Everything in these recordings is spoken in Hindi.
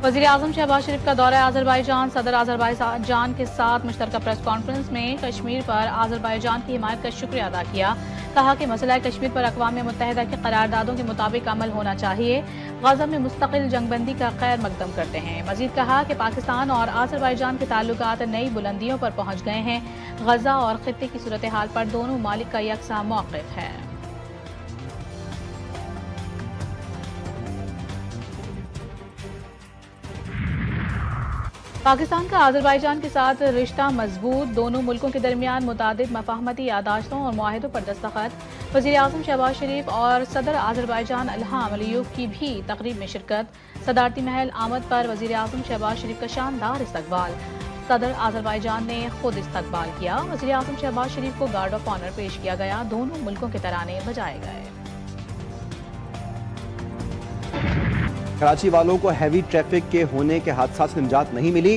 वज़ीर-ए-आज़म शहबाज शरीफ का दौरा आज़रबाईजान। सदर आज़रबाईजान के साथ मुश्तरका प्रेस कॉन्फ्रेंस में कश्मीर पर आज़रबाईजान की हिमायत का शुक्रिया अदा किया। कहा कि मसला कश्मीर पर अक़वाम मुत्तहिदा की करारदादों के मुताबिक अमल होना चाहिए। गज़ा में मुस्तकिल जंगबंदी का खैर मकदम करते हैं। मज़ीद कहा कि पाकिस्तान और आज़रबाईजान के ताल्लुकात नई बुलंदियों पर पहुँच गए हैं। गज़ा और खित्ते की सूरत हाल पर दोनों ममालिक का यकसा मौक़िफ़ है। पाकिस्तान का आज़रबाईजान के साथ रिश्ता मजबूत। दोनों मुल्कों के दरमियान मुतादिद मफाहमती यादाश्तों और मुआहिदों पर दस्तखत। वज़ीर-ए-आज़म शहबाज शरीफ और सदर आज़रबाईजान इल्हाम अलीयव की भी तकरीब में शिरकत। सदारती महल आमद पर वज़ीर-ए-आज़म शहबाज शरीफ का शानदार इस्तकबाल। सदर आज़रबाईजान ने खुद इस्तकबाल किया। वज़ीर-ए-आज़म शहबाज शरीफ को गार्ड ऑफ ऑनर पेश किया गया। दोनों मुल्कों के तराने बजाए गए। कराची वालों को हैवी ट्रैफिक के होने के हादसा से निजात नहीं मिली।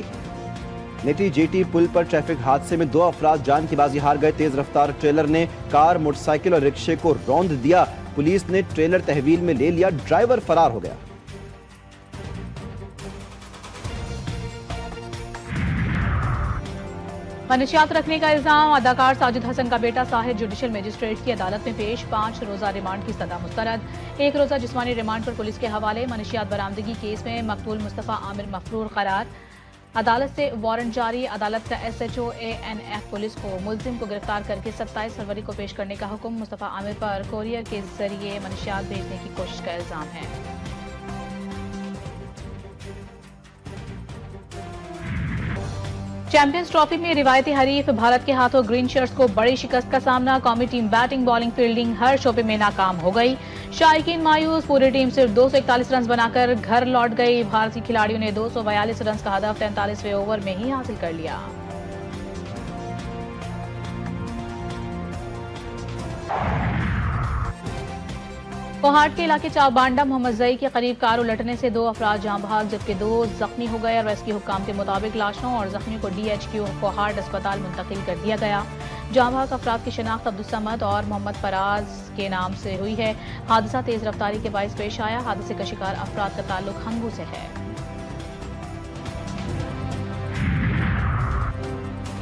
नेटी जेटी पुल पर ट्रैफिक हादसे में 2 अफराद जान की बाजी हार गए। तेज रफ्तार ट्रेलर ने कार, मोटरसाइकिल और रिक्शे को रौंद दिया। पुलिस ने ट्रेलर तहवील में ले लिया। ड्राइवर फरार हो गया। मनशियात रखने का इल्जाम। अदाकार साजिद हसन का बेटा साहिर जुडिशल मजिस्ट्रेट की अदालत में पेश। 5 रोजा रिमांड की सजा मुस्तरद। 1 रोजा जिस्मानी रिमांड पर पुलिस के हवाले। मनशियात बरामदगी केस में मकतूल मुस्तफ़ा आमिर मफरूर करार। अदालत से वारंट जारी। अदालत का SHO ANF पुलिस को मुलजिम को गिरफ्तार करके 27 फरवरी को पेश करने का हुक्म। मुस्तफ़ा आमिर पर कोरियर के जरिए मनशियात भेजने की कोशिश का इल्जाम है। चैंपियंस ट्रॉफी में रिवायती हरीफ भारत के हाथों ग्रीन शर्ट्स को बड़ी शिकस्त का सामना। कौमी टीम बैटिंग, बॉलिंग, फील्डिंग हर शोबे में नाकाम हो गई। शायकीन मायूस। पूरी टीम सिर्फ 241 रन बनाकर घर लौट गई। भारतीय खिलाड़ियों ने 242 रन का हदफ 43वें ओवर में ही हासिल कर लिया। कोहाट के इलाके चावबांडा मोहम्मद जई के करीब कार उलटने से 2 अफराद जाँ बहक जबकि 2 जख्मी हो गए। रेस्क्यू हुक्काम के मुताबिक लाशों और जख्मियों को DHQ कोहाट अस्पताल मुंतकिल कर दिया गया। जाँ बहक अफराद की शनाख्त अब्दुल समद और मोहम्मद फराज के नाम से हुई है। हादसा तेज रफ्तारी के बाइस पेश आया। हादसे का शिकार अफराद का ताल्लुक हंगू से है।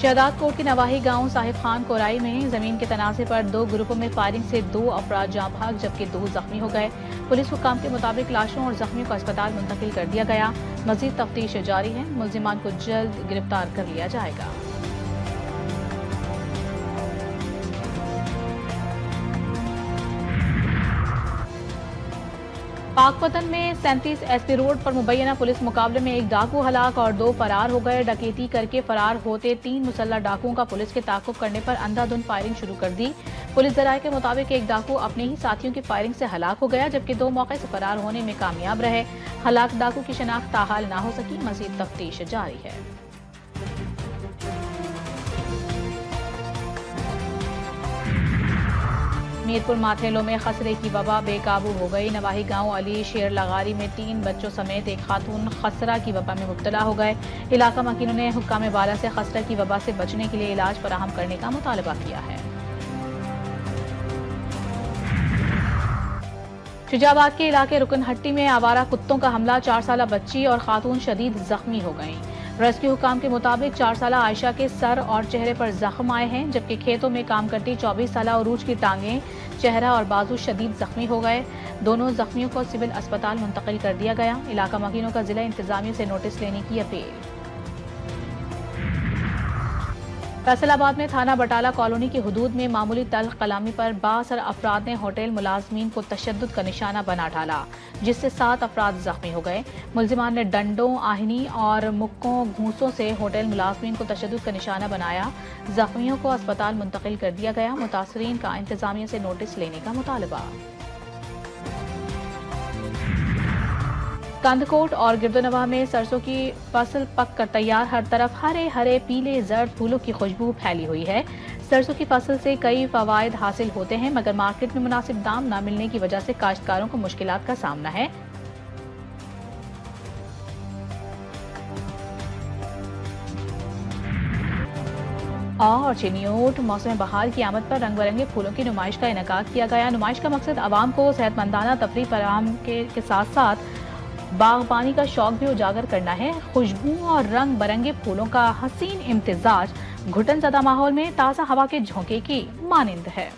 शहदाद कोट के नवाही गांव साहिब खान कोराई में जमीन के तनाजे पर 2 ग्रुपों में फायरिंग से 2 अफराद जाँ भाग जबकि 2 जख्मी हो गए। पुलिस हुक्काम के मुताबिक लाशों और जख्मियों को अस्पताल मुंतकिल कर दिया गया। मजीद तफ्तीश जारी है। मुल्जिमान को जल्द गिरफ्तार कर लिया जाएगा। पाकपतन में 37 SP रोड पर मुबैना पुलिस मुकाबले में 1 डाकू हलाक और 2 फरार हो गए। डकैती करके फरार होते 3 मुसल्लह डाकुओं का पुलिस के ताक़ुब करने पर अंधाधुंध फायरिंग शुरू कर दी। पुलिस ज़राए के मुताबिक 1 डाकू अपने ही साथियों की फायरिंग से हलाक हो गया जबकि 2 मौके से फरार होने में कामयाब रहे। हलाक डाकू की शनाख्त ताहाल ना हो सकी। मजीद तफ्तीश जारी है। मीरपुर माथेलो में खसरे की वबा बेकाबू हो गई। नवाही गांव अली शेर लगारी में 3 बच्चों समेत एक खातून खसरा की वबा में मुब्तला हो गए। इलाका मकीनों ने हुक्काम बाला से खसरा की वबा से बचने के लिए इलाज फराहम करने का मुतालबा किया है। शुजाबाद के इलाके रुकनहट्टी में आवारा कुत्तों का हमला। 4 साला बच्ची और खातून शदीद जख्मी हो गई। रेस्क्यू हुकाम के मुताबिक 4 साला आयशा के सर और चेहरे पर जख्म आए हैं जबकि खेतों में काम करती 24 साला उरूज की टांगें, चेहरा और बाजू शदीद जख्मी हो गए। दोनों जख्मियों को सिविल अस्पताल मुंतकिल कर दिया गया। इलाका मकीनों का जिला इंतजामिया से नोटिस लेने की अपील। फैसलाबाद में थाना बटाला कॉलोनी की हुदूद में मामूली तल्ख कलामी पर बासर अफराद ने होटल मुलाजमीन को तशद्दुद का निशाना बना डाला जिससे 7 अफराद जख्मी हो गए। मुल्जिमान ने डंडों, आहनी और मुक्कों, घूंसों से होटल मुलाजमीन को तशद्दुद का निशाना बनाया। जख्मियों को अस्पताल मुंतकिल कर दिया गया। मुतासरीन का इंतजामिया से नोटिस लेने का मुतालबा। कंदकोट और गिरदोनवा में सरसों की फसल पक कर तैयार। हर तरफ हरे हरे पीले जर्द फूलों की खुशबू फैली हुई है। सरसों की फसल से कई फवायद हासिल होते हैं मगर मार्केट में मुनासिब दाम न मिलने की वजह से काश्तकारों को मुश्किलात का सामना है। और चिनियोट मौसम बहार की आमद पर रंग बिरंगे फूलों की नुमाइश का इनेकाद किया गया। नुमाइश का मकसद आवाम को सेहतमंदाना तफरीह फराहम के साथ साथ बागबानी का शौक भी उजागर करना है। खुशबू और रंग बिरंगे फूलों का हसीन इम्तिजाज घुटन ज़दा माहौल में ताज़ा हवा के झोंके की मानिंद है।